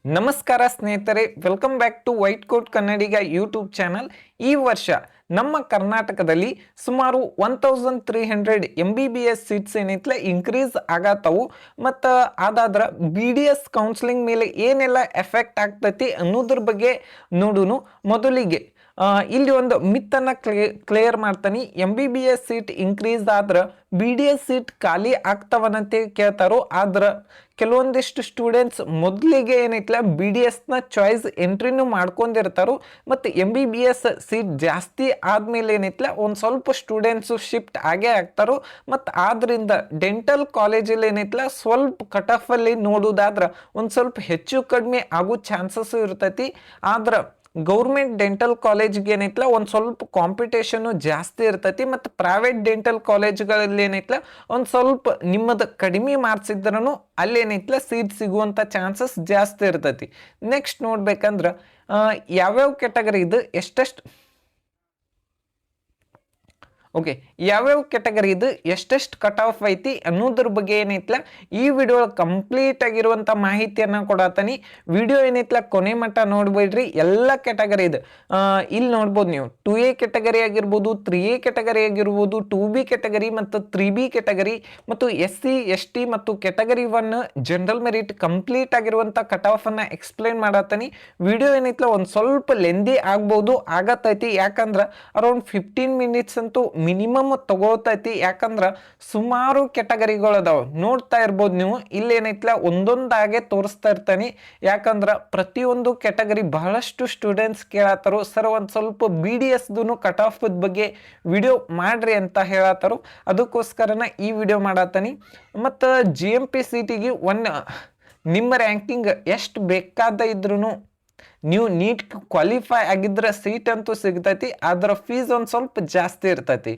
ನಮಸ್ಕಾರ ಸ್ನೇಹಿತರೆ, welcome back to white coat Kannadiga YouTube channel. ಈ ವರ್ಷ ನಮ್ಮ ಕರ್ನಾಟಕದಲ್ಲಿ ಸುಮಾರು 1300 MBBS ಸೀಟ್ಸ್ ಏನೈತ್ಲ ಇನ್ಕ್ರೀಸ್ ಆಗತ್ತವು. ಮತ್ತು ಅದಾದ್ರೆ BDS ಕೌನ್ಸಿಲಿಂಗ್ ಮೇಲೆ ಏನೆಲ್ಲ ಎಫೆಕ್ಟ್ ಆಗ್ತೈತಿ ಅನ್ನೋದ್ರ ಬಗ್ಗೆ ನೋಡುನು. ಮೊದಲಿಗೆ ಇಲ್ಲಿ ಒಂದು ಮಿತ್ತನ್ನು ಕ್ಲಿಯರ್ ಮಾಡ್ತಾನೆ. MBBS ಸೀಟ್ ಇನ್ಕ್ರೀಸ್ ಆದ್ರೆ BDS ಸೀಟ್ ಖಾಲಿ ಆಗ್ತಾವನಂತೆ ಕೇಳ್ತಾರೋ. ಆದ್ರೆ ಕೆಲವೊಂದಿಷ್ಟು ಸ್ಟೂಡೆಂಟ್ಸ್ ಮೊದಲಿಗೆ ಏನೈತ್ಲ BDSನ ಚಾಯ್ಸ್ ಎಂಟ್ರಿನೂ ಮಾಡ್ಕೊಂಡಿರ್ತಾರೋ. ಮತ್ತು MBBS ಸೀಟ್ ಜಾಸ್ತಿ ಆದ್ಮೇಲೆ ಏನೈತ್ಲ ಒಂದು ಸ್ವಲ್ಪ ಸ್ಟೂಡೆಂಟ್ಸು ಶಿಫ್ಟ್ ಆಗೇ ಆಗ್ತಾರೋ. ಮತ್ತು ಆದ್ರಿಂದ ಡೆಂಟಲ್ ಕಾಲೇಜಲ್ಲಿ ಏನೈತ್ಲ ಸ್ವಲ್ಪ ಕಟ್ ಆಫ್ ಅಲ್ಲಿ ನೋಡೋದಾದ್ರೆ ಒಂದು ಸ್ವಲ್ಪ ಹೆಚ್ಚು ಕಡಿಮೆ ಆಗೋ ಚಾನ್ಸಸ್ ಇರ್ತೈತಿ. ಆದ್ರೆ ಗೌರ್ಮೆಂಟ್ ಡೆಂಟಲ್ ಕಾಲೇಜ್ಗೆ ಏನೈತ್ಲ ಒಂದು ಸ್ವಲ್ಪ ಕಾಂಪಿಟೇಷನ್ ಜಾಸ್ತಿ ಇರ್ತೈತಿ. ಮತ್ತು ಪ್ರೈವೇಟ್ ಡೆಂಟಲ್ ಕಾಲೇಜ್ಗಳಲ್ಲಿ ಏನೈತ್ಲ ಒಂದು ಸ್ವಲ್ಪ ನಿಮ್ಮದು ಕಡಿಮೆ ಮಾರ್ಕ್ಸ್ ಇದ್ರೂ ಅಲ್ಲೇನೈತ್ಲ ಸೀಟ್ ಸಿಗುವಂಥ ಚಾನ್ಸಸ್ ಜಾಸ್ತಿ ಇರ್ತೈತಿ. ನೆಕ್ಸ್ಟ್ ನೋಡ್ಬೇಕಂದ್ರೆ ಯಾವ್ಯಾವ ಕ್ಯಾಟಗರಿ ಇದು ಎಷ್ಟೆಷ್ಟು ಓಕೆ ಯಾವ್ಯಾವ ಕ್ಯಾಟಗರಿ ಇದು ಎಷ್ಟೆಷ್ಟು ಕಟ್ ಆಫ್ ಐತಿ ಅನ್ನೋದ್ರ ಬಗ್ಗೆ ಏನೈತ್ಲ ಈ ವಿಡಿಯೋ ಕಂಪ್ಲೀಟ್ ಆಗಿರುವಂಥ ಮಾಹಿತಿಯನ್ನು ಕೊಡತ್ತೀನಿ. ವಿಡಿಯೋ ಏನೈತ್ಲ ಕೊನೆ ಮಟ್ಟ ನೋಡ್ಬೇಡ್ರಿ. ಎಲ್ಲ ಕ್ಯಾಟಗರಿ ಇದು ಇಲ್ಲಿ ನೋಡ್ಬೋದು ನೀವು. 2A ಕ್ಯಾಟಗರಿ ಆಗಿರ್ಬೋದು, 3A ಕ್ಯಾಟಗರಿ ಆಗಿರ್ಬೋದು, 2B ಕ್ಯಾಟಗರಿ ಮತ್ತು 3B ಕ್ಯಾಟಗರಿ ಮತ್ತು SC ST ಮತ್ತು ಕ್ಯಾಟಗರಿ 1 ಜನರಲ್ ಮೆರಿಟ್ ಕಂಪ್ಲೀಟ್ ಆಗಿರುವಂಥ ಕಟ್ ಆಫ್ ಅನ್ನ ಎಕ್ಸ್ಪ್ಲೇನ್ ಮಾಡತ್ತೀನಿ. ವಿಡಿಯೋ ಏನೈತ್ಲ ಒಂದು ಸ್ವಲ್ಪ ಲೆಂದಿ ಆಗ್ಬೋದು, ಆಗತ್ತೈತಿ. ಯಾಕಂದ್ರೆ ಅರೌಂಡ್ 15 ಮಿನಿಟ್ಸ್ ಅಂತೂ ಮಿನಿಮಮ್ ತಗೋತೈತಿ. ಯಾಕಂದ್ರೆ ಸುಮಾರು ಕ್ಯಾಟಗರಿಗಳು ಅದಾವ, ನೋಡ್ತಾ ಇರ್ಬೋದು ನೀವು. ಇಲ್ಲೇನೈತ್ಲ ಒಂದೊಂದಾಗೆ ತೋರಿಸ್ತಾ ಇರ್ತಾನೆ. ಯಾಕಂದ್ರೆ ಪ್ರತಿಯೊಂದು ಕ್ಯಾಟಗರಿ ಬಹಳಷ್ಟು ಸ್ಟೂಡೆಂಟ್ಸ್ ಕೇಳತ್ತಾರು, ಸರ್ ಒಂದು ಸ್ವಲ್ಪ BDS ಕಟ್ ಆಫ್ ಬಗ್ಗೆ ವಿಡಿಯೋ ಮಾಡ್ರಿ ಅಂತ ಹೇಳತ್ತಾರು. ಅದಕ್ಕೋಸ್ಕರನ ಈ ವಿಡಿಯೋ ಮಾಡತ್ತೀನಿ. ಮತ್ತು GMP ಸೀಟಿಗೆ ನಿಮ್ಮ ರ್ಯಾಂಕಿಂಗ್ ಎಷ್ಟು ಬೇಕಾದ ಇದ್ರೂ ನೀವು ನೀಟ್ ಕ್ವಾಲಿಫೈ ಆಗಿದ್ರೆ ಸೀಟ್ ಅಂತೂ ಸಿಗ್ತೈತಿ. ಅದರ ಫೀಸ್ ಒಂದು ಸ್ವಲ್ಪ ಜಾಸ್ತಿ ಇರ್ತೈತಿ.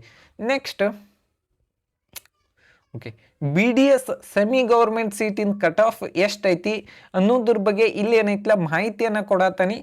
Next okay BDS semi government ಸೀಟಿನ ಕಟ್ ಆಫ್ ಎಷ್ಟೈತಿ ಅನ್ನೋದ್ರ ಬಗ್ಗೆ ಇಲ್ಲಿ ಏನೈತ್ಲ ಮಾಹಿತಿಯನ್ನು ಕೊಡತ್ತೀನಿ.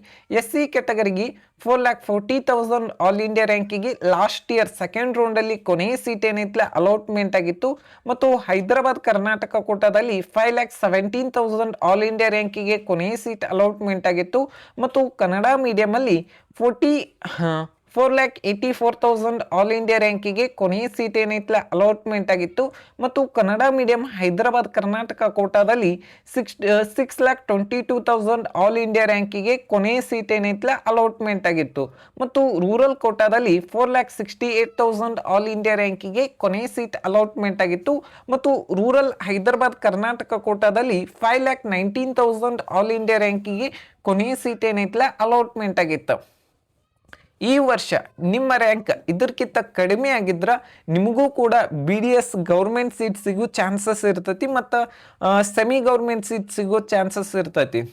SC ಕ್ಯಾಟಗರಿಗೆ 4,40,000 ಆಲ್ ಇಂಡಿಯಾ ರ್ಯಾಂಕಿಗೆ ಲಾಸ್ಟ್ ಇಯರ್ ಸೆಕೆಂಡ್ ರೌಂಡಲ್ಲಿ ಕೊನೆಯ ಸೀಟ್ ಏನೈತ್ಲ ಅಲಾಟ್ಮೆಂಟ್ ಆಗಿತ್ತು. ಮತ್ತು ಹೈದರಾಬಾದ್ ಕರ್ನಾಟಕ ಕೋಟಾದಲ್ಲಿ 5,17,000 ಆಲ್ ಇಂಡಿಯಾ ರ್ಯಾಂಕಿಗೆ ಕೊನೆಯ ಸೀಟ್ ಅಲಾಟ್ಮೆಂಟ್ ಆಗಿತ್ತು. ಮತ್ತು ಕನ್ನಡ ಮೀಡಿಯಮಲ್ಲಿ 4,84,000 ಆಲ್ ಇಂಡಿಯಾ ರ್ಯಾಂಕಿಗೆ ಕೊನೆಯ ಸೀಟ್ ಏನೈತ್ಲ ಅಲಾಟ್ಮೆಂಟ್ ಆಗಿತ್ತು. ಮತ್ತು ಕನ್ನಡ ಮೀಡಿಯಂ ಹೈದರಾಬಾದ್ ಕರ್ನಾಟಕ ಕೋಟಾದಲ್ಲಿ 6,22,000 ಆಲ್ ಇಂಡಿಯಾ ರ್ಯಾಂಕಿಗೆ ಕೊನೆಯ ಸೀಟ್ ಏನೈತ್ಲ ಅಲಾಟ್ಮೆಂಟ್ ಆಗಿತ್ತು. ಮತ್ತು ರೂರಲ್ ಕೋಟಾದಲ್ಲಿ 4,68,000 ಆಲ್ ಇಂಡಿಯಾ ರ್ಯಾಂಕಿಗೆ ಕೊನೆಯ ಸೀಟ್ ಅಲಾಟ್ಮೆಂಟ್ ಆಗಿತ್ತು. ಮತ್ತು ರೂರಲ್ ಹೈದರಾಬಾದ್ ಕರ್ನಾಟಕ ಕೋಟಾದಲ್ಲಿ 5,19,000 ಆಲ್ ಇಂಡಿಯಾ ರ್ಯಾಂಕಿಗೆ ಕೊನೆಯ ಸೀಟ್ ಏನೈತ್ಲ ಅಲಾಟ್ಮೆಂಟ್ ಆಗಿತ್ತು. ಈ ವರ್ಷ ನಿಮ್ಮ ರ್ಯಾಂಕ್ ಇದಕ್ಕಿಂತ ಕಡಿಮೆ ಆಗಿದ್ರೆ ನಿಮಗೂ ಕೂಡ BDS ಗೌರ್ಮೆಂಟ್ ಸೀಟ್ ಸಿಗೋ ಚಾನ್ಸಸ್ ಇರ್ತೈತಿ. ಮತ್ತು ಸೆಮಿ ಗೌರ್ಮೆಂಟ್ ಸೀಟ್ ಸಿಗೋ ಚಾನ್ಸಸ್ ಇರ್ತೈತಿ.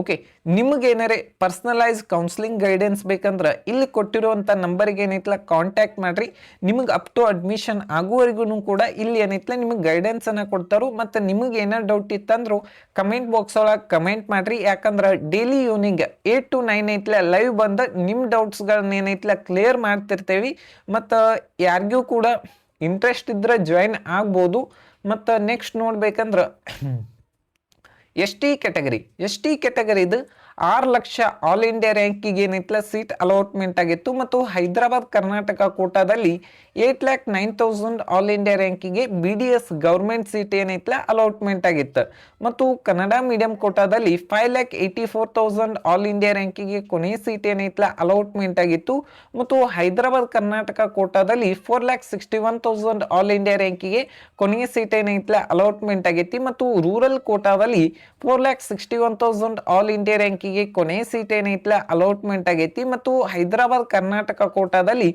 ಓಕೆ, ನಿಮಗೇನಾರೇ ಪರ್ಸ್ನಲೈಸ್ ಕೌನ್ಸಿಲಿಂಗ್ ಗೈಡೆನ್ಸ್ ಬೇಕಂದ್ರೆ ಇಲ್ಲಿ ಕೊಟ್ಟಿರುವಂಥ ನಂಬರ್ಗೆ ಏನೈತ್ಲ ಕಾಂಟ್ಯಾಕ್ಟ್ ಮಾಡಿರಿ. ನಿಮಗೆ ಅಪ್ ಟು ಅಡ್ಮಿಷನ್ ಆಗುವವರೆಗೂ ಕೂಡ ಇಲ್ಲಿ ಏನೈತ್ಲ ನಿಮಗೆ ಗೈಡೆನ್ಸನ್ನು ಕೊಡ್ತಾರೋ. ಮತ್ತು ನಿಮಗೆ ಏನಾರು ಡೌಟ್ ಇತ್ತಂದ್ರೂ ಕಮೆಂಟ್ ಬಾಕ್ಸ್ ಒಳಗೆ ಕಮೆಂಟ್ ಮಾಡಿರಿ. ಯಾಕಂದ್ರೆ ಡೈಲಿ ಈವ್ನಿಂಗ್ 8 to 9 ಐತ್ಲ ಲೈವ್ ಬಂದು ನಿಮ್ಮ ಡೌಟ್ಸ್ಗಳನ್ನ ಏನೈತ್ಲ ಕ್ಲಿಯರ್ ಮಾಡ್ತಿರ್ತೇವೆ. ಮತ್ತು ಯಾರಿಗೂ ಕೂಡ ಇಂಟ್ರೆಸ್ಟ್ ಇದ್ದರೆ ಜಾಯಿನ್ ಆಗ್ಬೋದು. ಮತ್ತು ನೆಕ್ಸ್ಟ್ ನೋಡ್ಬೇಕಂದ್ರೆ ST ಕ್ಯಾಟಗರಿದು 6 ಲಕ್ಷ ಆಲ್ ಇಂಡಿಯಾ ರ್ಯಾಂಕಿಗೆ ಏನೈತ್ಲ ಸೀಟ್ ಅಲಾಟ್ಮೆಂಟ್ ಆಗಿತ್ತು. ಮತ್ತು ಹೈದರಾಬಾದ್ ಕರ್ನಾಟಕ ಕೋಟಾದಲ್ಲಿ 8,09,000 ಆಲ್ ಇಂಡಿಯಾ ರ್ಯಾಂಕಿಗೆ BDS ಗೌರ್ಮೆಂಟ್ ಸೀಟ್ ಏನೈತ್ಲ ಅಲಾಟ್ಮೆಂಟ್ ಆಗಿತ್ತು. ಮತ್ತು ಕನ್ನಡ ಮೀಡಿಯಂ ಕೋಟಾದಲ್ಲಿ 5,84,000 ಆಲ್ ಇಂಡಿಯಾ ರ್ಯಾಂಕಿಗೆ ಕೊನೆಯ ಸೀಟ್ ಏನೈತ್ಲ ಅಲಾಟ್ಮೆಂಟ್ ಆಗಿತ್ತು. ಮತ್ತು ಹೈದರಾಬಾದ್ ಕರ್ನಾಟಕ ಕೋಟಾದಲ್ಲಿ 4,61,000 ಆಲ್ ಇಂಡಿಯಾ ರ್ಯಾಂಕಿಗೆ ಕೊನೆಯ ಸೀಟ್ ಏನೈತ್ಲ ಅಲಾಟ್ಮೆಂಟ್ ಆಗೈತಿ. ಮತ್ತು ರೂರಲ್ ಕೋಟಾದಲ್ಲಿ 4,61,000 ಆಲ್ ಇಂಡಿಯಾ ರ್ಯಾಂಕಿಗೆ ಕೊನೆಯ ಸೀಟ್ ಏನೈತ್ಲ ಅಲಾಟ್ಮೆಂಟ್ ಆಗೈತಿ. ಮತ್ತು ಹೈದರಾಬಾದ್ ಕರ್ನಾಟಕ ಕೋಟಾದಲ್ಲಿ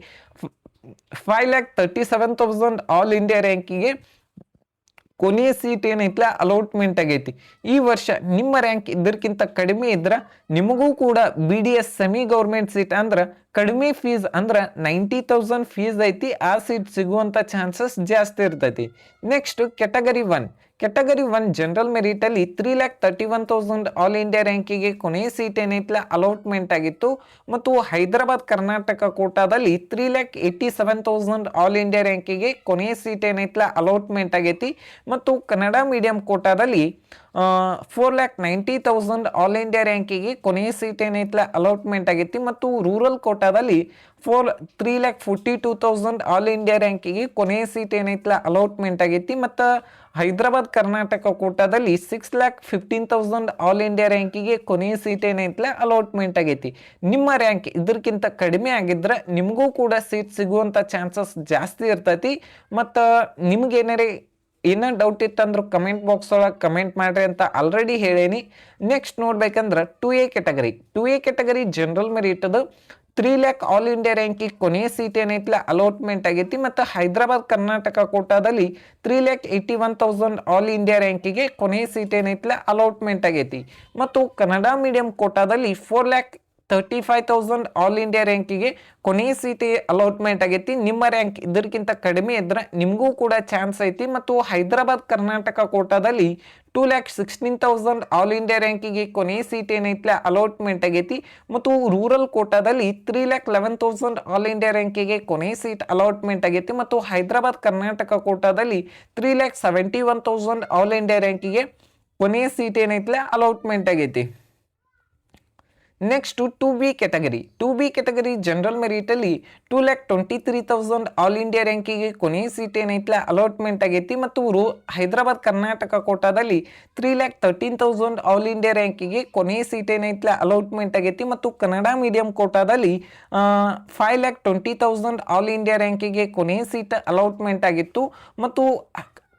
5,37,000 ಆಲ್ ಇಂಡಿಯಾ ರ್ಯಾಂಕಿಗೆ ಕೊನೆಯ ಸೀಟ್ ಏನೈತ್ಲ ಅಲಾಟ್ಮೆಂಟ್ ಆಗೈತಿ. ಈ ವರ್ಷ ನಿಮ್ಮ ರ್ಯಾಂಕ್ ಇದಕ್ಕಿಂತ ಕಡಿಮೆ ಇದ್ರೆ ನಿಮಗೂ ಕೂಡ BDS ಸೆಮಿ ಗೌರ್ಮೆಂಟ್ ಸೀಟ್ ಅಂದ್ರೆ ಕಡಿಮೆ ಫೀಸ್ ಅಂದ್ರೆ 90,000 ಫೀಸ್ ಐತಿ, ಆ ಸೀಟ್ ಸಿಗುವಂಥ ಚಾನ್ಸಸ್ ಜಾಸ್ತಿ ಇರ್ತೈತಿ. Next category category 1 general merit ಅಲ್ಲಿ 3,31,000 ಆಲ್ ಇಂಡಿಯಾ ರ್ಯಾಂಕಿಗೆ ಕೊನೆಯ ಸೀಟ್ ಏನೈತ್ಲ ಅಲಾಟ್ಮೆಂಟ್ ಆಗಿತ್ತು ಮತ್ತು ಹೈದರಾಬಾದ್ ಕರ್ನಾಟಕ ಕೋಟಾದಲ್ಲಿ 3,87,000 ಆಲ್ ಇಂಡಿಯಾ ರ್ಯಾಂಕಿಗೆ ಕೊನೆಯ ಸೀಟ್ ಏನೈತ್ಲ ಅಲಾಟ್ಮೆಂಟ್ ಆಗೈತಿ ಮತ್ತು ಕನ್ನಡ ಮೀಡಿಯಂ ಕೋಟಾದಲ್ಲಿ 4,90,000 ಆಲ್ ಇಂಡಿಯಾ ರ್ಯಾಂಕಿಗೆ ಕೊನೆಯ ಸೀಟ್ ಏನೈತ್ಲ ಅಲಾಟ್ಮೆಂಟ್ ಆಗೈತಿ ಮತ್ತು ರೂರಲ್ ಕೋಟಾದಲ್ಲಿ 3,42,000 ಆಲ್ ಇಂಡಿಯಾ ರ್ಯಾಂಕಿಗೆ ಕೊನೆಯ ಸೀಟ್ ಏನೈತ್ಲ ಅಲಾಟ್ಮೆಂಟ್ ಆಗೈತಿ ಮತ್ತು ಹೈದರಾಬಾದ್ ಕರ್ನಾಟಕ ಕೋಟಾದಲ್ಲಿ 6,15,000 ಆಲ್ ಇಂಡಿಯಾ ರ್ಯಾಂಕಿಗೆ ಕೊನೆಯ ಸೀಟ್ ಏನೈತ್ಲ ಅಲಾಟ್ಮೆಂಟ್ ಆಗೈತಿ. ನಿಮ್ಮ ರ್ಯಾಂಕ್ ಇದಕ್ಕಿಂತ ಕಡಿಮೆ ಆಗಿದ್ರೆ ನಿಮಗೂ ಕೂಡ ಸೀಟ್ ಸಿಗುವಂಥ ಚಾನ್ಸಸ್ ಜಾಸ್ತಿ ಇರ್ತೈತಿ. ಮತ್ತು ನಿಮ್ಗೇನಾರೇ ಏನೋ ಡೌಟ್ ಇತ್ತಂದ್ರೆ ಕಮೆಂಟ್ ಬಾಕ್ಸ್ ಒಳಗೆ ಕಮೆಂಟ್ ಮಾಡ್ರಿ ಅಂತ ಆಲ್ರೆಡಿ ಹೇಳೇನಿ. ನೆಕ್ಸ್ಟ್ ನೋಡ್ಬೇಕಂದ್ರೆ 2A category 2A category general merit ಅದು 3 ಲ್ಯಾಕ್ ಆಲ್ ಇಂಡಿಯಾ ರ್ಯಾಂಕಿಗೆ ಕೊನೆಯ ಸೀಟ್ ಏನೈತ್ಲ ಅಲಾಟ್ಮೆಂಟ್ ಆಗೈತಿ ಮತ್ತು ಹೈದರಾಬಾದ್ ಕರ್ನಾಟಕ ಕೋಟಾದಲ್ಲಿ 3,81,000 ಆಲ್ ಇಂಡಿಯಾ ರ್ಯಾಂಕಿಗೆ ಕೊನೆಯ ಸೀಟ್ ಏನೈತ್ಲ ಅಲಾಟ್ಮೆಂಟ್ ಆಗೈತಿ ಮತ್ತು ಕನ್ನಡ ಮೀಡಿಯಂ ಕೋಟಾದಲ್ಲಿ 4,35,000 ಆಲ್ ಇಂಡಿಯಾ ರ್ಯಾಂಕಿಗೆ ಕೊನೆಯ ಸೀಟ್ ಅಲಾಟ್ಮೆಂಟ್ ಆಗೈತಿ. ನಿಮ್ಮ ರ್ಯಾಂಕ್ ಇದಕ್ಕಿಂತ ಕಡಿಮೆ ಇದ್ರೆ ನಿಮಗೂ ಕೂಡ ಚಾನ್ಸ್ ಐತಿ ಮತ್ತು ಹೈದರಾಬಾದ್ ಕರ್ನಾಟಕ ಕೋಟಾದಲ್ಲಿ 2,16,000 ಆಲ್ ಇಂಡಿಯಾ ರ್ಯಾಂಕಿಗೆ ಕೊನೆಯ ಸೀಟ್ ಏನೈತ್ಲ ಅಲಾಟ್ಮೆಂಟ್ ಆಗೈತಿ ಮತ್ತು ರೂರಲ್ ಕೋಟಾದಲ್ಲಿ 3,11,000 ಆಲ್ ಇಂಡಿಯಾ ರ್ಯಾಂಕಿಗೆ ಕೊನೆಯ ಸೀಟ್ ಅಲಾಟ್ಮೆಂಟ್ ಆಗೈತಿ ಮತ್ತು ಹೈದರಾಬಾದ್ ಕರ್ನಾಟಕ ಕೋಟಾದಲ್ಲಿ 3,71,000 ಆಲ್ ಇಂಡಿಯಾ ರ್ಯಾಂಕಿಗೆ ಕೊನೆಯ ಸೀಟ್ ಏನೈತ್ಲ ಅಲಾಟ್ಮೆಂಟ್ ಆಗೈತಿ. Next 2B category general merit ಅಲ್ಲಿ 2,23,000 ಆಲ್ ಇಂಡಿಯಾ ರ್ಯಾಂಕಿಗೆ ಕೊನೆಯ ಸೀಟ್ ಏನೈತ್ಲ ಅಲಾಟ್ಮೆಂಟ್ ಆಗೈತಿ ಮತ್ತು ಹೈದರಾಬಾದ್ ಕರ್ನಾಟಕ ಕೋಟಾದಲ್ಲಿ 3,13,000 ಆಲ್ ಇಂಡಿಯಾ ರ್ಯಾಂಕಿಗೆ ಕೊನೆಯ ಸೀಟ್ ಏನೈತ್ಲ ಅಲಾಟ್ಮೆಂಟ್ ಆಗೈತಿ ಮತ್ತು ಕನ್ನಡ ಮೀಡಿಯಂ ಕೋಟಾದಲ್ಲಿ 5,20,000 ಆಲ್ ಇಂಡಿಯಾ ರ್ಯಾಂಕಿಗೆ ಕೊನೆಯ ಸೀಟ್ ಅಲಾಟ್ಮೆಂಟ್ ಆಗಿತ್ತು ಮತ್ತು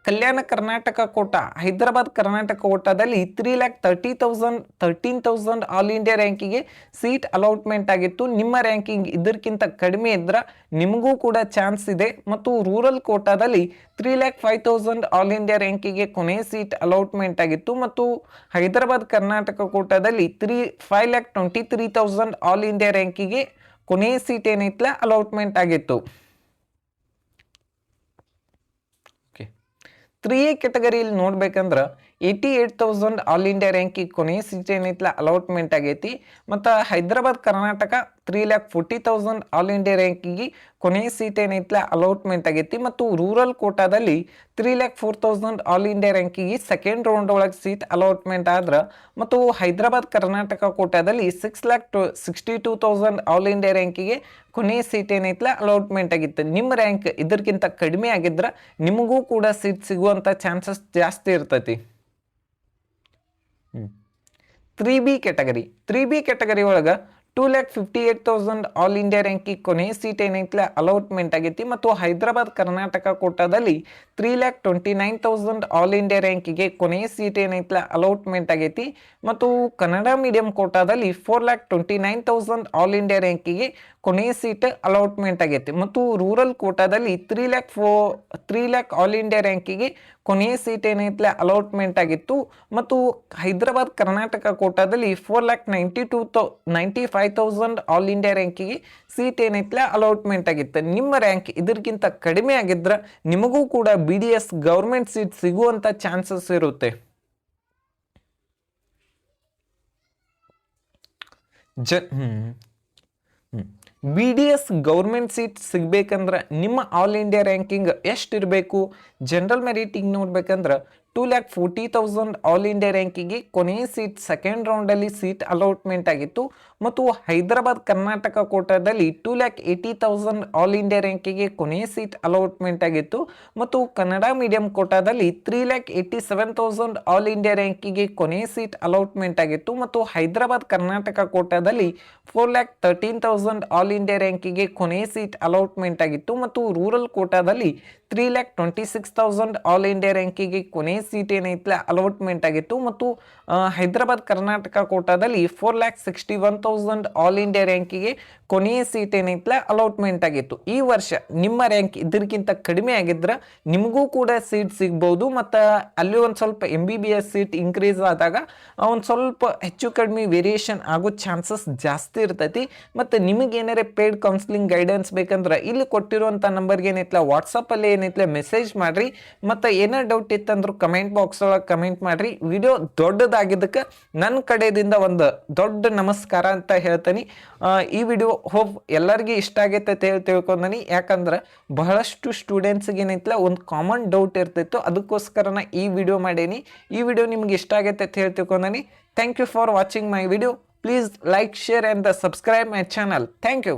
ಕಲ್ಯಾಣ ಕರ್ನಾಟಕ ಕೋಟಾ ಹೈದರಾಬಾದ್ ಕರ್ನಾಟಕ ಕೋಟಾದಲ್ಲಿ 13,000 ಆಲ್ ಇಂಡಿಯಾ ರ್ಯಾಂಕಿಗೆ ಸೀಟ್ ಅಲಾಟ್ಮೆಂಟ್ ಆಗಿತ್ತು. ನಿಮ್ಮ ರ್ಯಾಂಕಿಂಗ್ ಇದಕ್ಕಿಂತ ಕಡಿಮೆ ಇದ್ರೆ ನಿಮಗೂ ಕೂಡ ಚಾನ್ಸ್ ಇದೆ ಮತ್ತು ರೂರಲ್ ಕೋಟಾದಲ್ಲಿ 3,05,000 ಆಲ್ ಇಂಡಿಯಾ ರ್ಯಾಂಕಿಗೆ ಕೊನೆಯ ಸೀಟ್ ಅಲಾಟ್ಮೆಂಟ್ ಆಗಿತ್ತು ಮತ್ತು ಹೈದರಾಬಾದ್ ಕರ್ನಾಟಕ ಕೋಟಾದಲ್ಲಿ 5,23,000 ಆಲ್ ಇಂಡಿಯಾ ರ್ಯಾಂಕಿಗೆ ಕೊನೆಯ ಸೀಟ್ ಏನೈತ್ಲ ಅಲಾಟ್ಮೆಂಟ್ ಆಗಿತ್ತು. 3A ಕೆಟಗರಿಯಲ್ಲಿ ನೋಡ್ಬೇಕಂದ್ರೆ 88,000 ಆಲ್ ಇಂಡಿಯಾ ರ್ಯಾಂಕಿಗೆ ಕೊನೆಯ ಸೀಟ್ ಏನೈತ್ಲ ಅಲಾಟ್ಮೆಂಟ್ ಆಗೈತಿ ಮತ್ತು ಹೈದರಾಬಾದ್ ಕರ್ನಾಟಕ 3,40,000 ಆಲ್ ಇಂಡಿಯಾ ರ್ಯಾಂಕಿಗೆ ಕೊನೆಯ ಸೀಟ್ ಏನೈತ್ಲ ಅಲಾಟ್ಮೆಂಟ್ ಆಗೈತಿ ಮತ್ತು ರೂರಲ್ ಕೋಟಾದಲ್ಲಿ 3,04,000 ಆಲ್ ಇಂಡಿಯಾ ರ್ಯಾಂಕಿಗೆ ಸೆಕೆಂಡ್ ರೌಂಡ್ ಒಳಗೆ ಸೀಟ್ ಅಲಾಟ್ಮೆಂಟ್ ಆದ್ರೆ ಮತ್ತು ಹೈದರಾಬಾದ್ ಕರ್ನಾಟಕ ಕೋಟಾದಲ್ಲಿ 6,62,000 ಆಲ್ ಇಂಡಿಯಾ ರ್ಯಾಂಕಿಗೆ ಕೊನೆಯ ಸೀಟ್ ಏನೈತ್ಲ ಅಲಾಟ್ಮೆಂಟ್ ಆಗಿತ್ತು. ನಿಮ್ಮ ರ್ಯಾಂಕ್ ಇದಕ್ಕಿಂತ ಕಡಿಮೆ ಆಗಿದ್ರೆ ನಿಮಗೂ ಕೂಡ ಸೀಟ್ ಸಿಗುವಂಥ ಚಾನ್ಸಸ್ ಜಾಸ್ತಿ ಇರ್ತೈತಿ. 3B ಕೆಟಗರಿ ಒಳಗೆ 2,58,000 ಆಲ್ ಇಂಡಿಯಾ ರ್ಯಾಂಕಿಗೆ ಕೊನೆಯ ಸೀಟ್ ಏನೈತ್ಲ ಅಲಾಟ್ಮೆಂಟ್ ಆಗೈತಿ ಮತ್ತು ಹೈದರಾಬಾದ್ ಕರ್ನಾಟಕ ಕೋಟಾದಲ್ಲಿ 3,29,000 ಆಲ್ ಇಂಡಿಯಾ ರ್ಯಾಂಕಿಗೆ ಕೊನೆಯ ಸೀಟ್ ಏನೈತ್ಲ ಅಲಾಟ್ಮೆಂಟ್ ಆಗೈತಿ ಮತ್ತು ಕನ್ನಡ ಮೀಡಿಯಂ ಕೋಟಾದಲ್ಲಿ 4,29,000 ಆಲ್ ಇಂಡಿಯಾ ರ್ಯಾಂಕಿಗೆ ಕೊನೆಯ ಸೀಟ್ ಅಲಾಟ್ಮೆಂಟ್ ಆಗೈತಿ ಮತ್ತು ರೂರಲ್ ಕೋಟಾದಲ್ಲಿ 3,00,000 ಆಲ್ ಇಂಡಿಯಾ ರ್ಯಾಂಕಿಗೆ ಕೊನೆಯ ಸೀಟ್ ಏನೈತ್ಲ ಅಲಾಟ್ಮೆಂಟ್ ಆಗಿತ್ತು ಮತ್ತು ಹೈದರಾಬಾದ್ ಕರ್ನಾಟಕ ಕೋಟಾದಲ್ಲಿ 4,95,000 ಆಲ್ ಇಂಡಿಯಾ ರ್ಯಾಂಕಿಗೆ ಸೀಟ್ ಏನೈತ್ಲ ಅಲಾಟ್ಮೆಂಟ್ ಆಗಿತ್ತು. ನಿಮ್ಮ ರ್ಯಾಂಕ್ ಇದಕ್ಕಿಂತ ಕಡಿಮೆ ಆಗಿದ್ರೆ ನಿಮಗೂ ಕೂಡ BDS ಗೌರ್ಮೆಂಟ್ ಸೀಟ್ ಸಿಗುವಂಥ ಚಾನ್ಸಸ್ ಇರುತ್ತೆ. BDS ಗೌರ್ಮೆಂಟ್ ಸೀಟ್ ಸಿಗ್ಬೇಕಂದ್ರೆ ನಿಮ್ಮ ಆಲ್ ಇಂಡಿಯಾ ರ್ಯಾಂಕಿಂಗ್ ಎಷ್ಟು ಇರಬೇಕು? ಜನರಲ್ ಮೆರಿಟಿಗೆ ನೋಡ್ಬೇಕಂದ್ರೆ 2,40,000 ಆಲ್ ಇಂಡಿಯಾ ರ್ಯಾಂಕಿಗೆ ಕೊನೆಯ ಸೀಟ್ ಸೆಕೆಂಡ್ ರೌಂಡಲ್ಲಿ ಸೀಟ್ ಅಲಾಟ್ಮೆಂಟ್ ಆಗಿತ್ತು ಮತ್ತು ಹೈದರಾಬಾದ್ ಕರ್ನಾಟಕ ಕೋಟಾದಲ್ಲಿ 2,80,000 ಆಲ್ ಇಂಡಿಯಾ ರ್ಯಾಂಕಿಗೆ ಕೊನೆಯ ಸೀಟ್ ಅಲಾಟ್ಮೆಂಟ್ ಆಗಿತ್ತು ಮತ್ತು ಕನ್ನಡ ಮೀಡಿಯಂ ಕೋಟಾದಲ್ಲಿ 3,87,000 ಆಲ್ ಇಂಡಿಯಾ ರ್ಯಾಂಕಿಗೆ ಕೊನೆಯ ಸೀಟ್ ಅಲಾಟ್ಮೆಂಟ್ ಆಗಿತ್ತು ಮತ್ತು ಹೈದರಾಬಾದ್ ಕರ್ನಾಟಕ ಕೋಟಾದಲ್ಲಿ 4,13,000 ಆಲ್ ಇಂಡಿಯಾ ರ್ಯಾಂಕಿಗೆ ಕೊನೆಯ ಸೀಟ್ ಅಲಾಟ್ಮೆಂಟ್ ಆಗಿತ್ತು ಮತ್ತು ರೂರಲ್ ಕೋಟಾದಲ್ಲಿ 3,26,000 ಆಲ್ ಇಂಡಿಯಾ ರ್ಯಾಂಕಿಗೆ ಕೊನೆಯ ಸೀಟ್ ಏನೈತ್ಲ ಅಲಾಟ್ಮೆಂಟ್ ಆಗಿತ್ತು ಮತ್ತು ಹೈದರಾಬಾದ್ ಕರ್ನಾಟಕ ಕೋಟಾದಲ್ಲಿ 4,61,000 ಆಲ್ ಇಂಡಿಯಾ ರ್ಯಾಂಕಿಗೆ ಕೊನೆಯ ಸೀಟ್ ಏನೈತ್ಲ ಅಲಾಟ್ಮೆಂಟ್ ಆಗಿತ್ತು. ಈ ವರ್ಷ ನಿಮ್ಮ ರ್ಯಾಂಕ್ ಇದಕ್ಕಿಂತ ಕಡಿಮೆ ಆಗಿದ್ರೆ ನಿಮಗೂ ಕೂಡ ಸೀಟ್ ಸಿಗ್ಬೋದು ಮತ್ತು ಅಲ್ಲಿ ಒಂದು ಸ್ವಲ್ಪ MBBS ಸೀಟ್ ಇನ್ಕ್ರೀಸ್ ಆದಾಗ ಒಂದು ಸ್ವಲ್ಪ ಹೆಚ್ಚು ಕಡಿಮೆ ವೇರಿಯೇಷನ್ ಆಗೋ ಚಾನ್ಸಸ್ ಜಾಸ್ತಿ ಇರ್ತೈತಿ. ಮತ್ತು ನಿಮಗೆ ಏನಾರೇ ಪೇಯ್ಡ್ ಕೌನ್ಸಿಲಿಂಗ್ ಗೈಡೆನ್ಸ್ ಬೇಕಂದ್ರೆ ಇಲ್ಲಿ ಕೊಟ್ಟಿರುವಂಥ ನಂಬರ್ಗೆ ಏನೈತ್ಲ ವಾಟ್ಸಪ್ಪಲ್ಲಿ ಏನೈತ್ಲ ಮೆಸೇಜ್ ಮಾಡಿರಿ ಮತ್ತು ಏನಾರು ಡೌಟ್ ಇತ್ತಂದ್ರೆ ಕಮೆಂಟ್ ಬಾಕ್ಸ್ ಒಳಗೆ ಕಮೆಂಟ್ ಮಾಡಿರಿ. ವಿಡಿಯೋ ದೊಡ್ಡದಾಗಿದ್ದಕ್ಕೆ ನನ್ನ ಕಡೆಯಿಂದ ಒಂದು ದೊಡ್ಡ ನಮಸ್ಕಾರ ಅಂತ ಹೇಳ್ತೀನಿ. ಈ ವಿಡಿಯೋ ಹೋಪ್ ಎಲ್ಲರಿಗೂ ಇಷ್ಟ ಆಗೈತೆ ಅಂತ ಹೇಳಿ ತಿಳ್ಕೊಂಡನಿ. ಯಾಕಂದ್ರೆ ಬಹಳಷ್ಟು ಸ್ಟೂಡೆಂಟ್ಸ್ಗೆ ಏನೈತಿಲ್ಲ ಒಂದು ಕಾಮನ್ ಡೌಟ್ ಇರ್ತಿತ್ತು, ಅದಕ್ಕೋಸ್ಕರ ನಾ ಈ ವಿಡಿಯೋ ಮಾಡೀನಿ. ಈ ವಿಡಿಯೋ ನಿಮ್ಗೆ ಇಷ್ಟ ಆಗೈತೆ ಅಂತ ಹೇಳಿ ತಿಳ್ಕೊಂಡನಿ. Thank you for watching my video. Please like, share and subscribe my channel. Thank you.